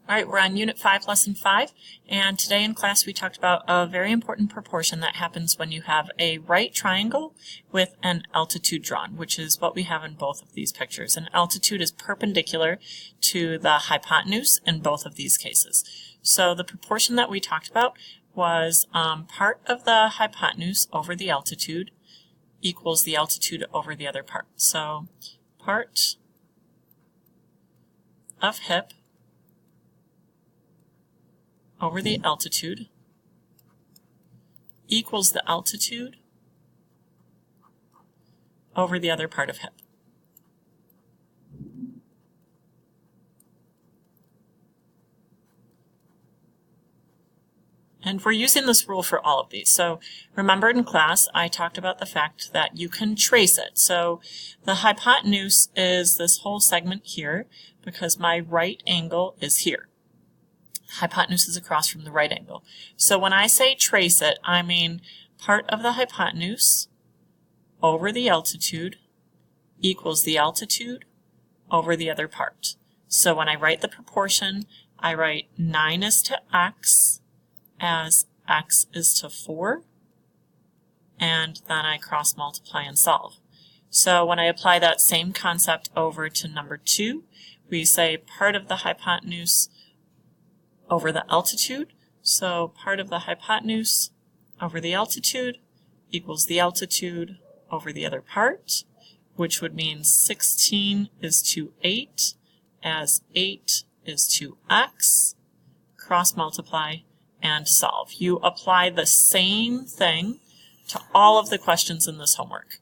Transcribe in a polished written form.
All right, we're on Unit 5, Lesson 5, and today in class we talked about a very important proportion that happens when you have a right triangle with an altitude drawn, which is what we have in both of these pictures. And altitude is perpendicular to the hypotenuse in both of these cases. So the proportion that we talked about was part of the hypotenuse over the altitude equals the altitude over the other part. So part of hip over the altitude equals the altitude over the other part of hip. And we're using this rule for all of these. So remember in class I talked about the fact that you can trace it. So the hypotenuse is this whole segment here because my right angle is here. Hypotenuse is across from the right angle. So when I say trace it, I mean part of the hypotenuse over the altitude equals the altitude over the other part. So when I write the proportion, I write 9 is to x as x is to 4, and then I cross multiply and solve. So when I apply that same concept over to number 2, we say part of the hypotenuse over the altitude. So part of the hypotenuse over the altitude equals the altitude over the other part, which would mean 16 is to 8 as 8 is to x, cross multiply and solve. You apply the same thing to all of the questions in this homework.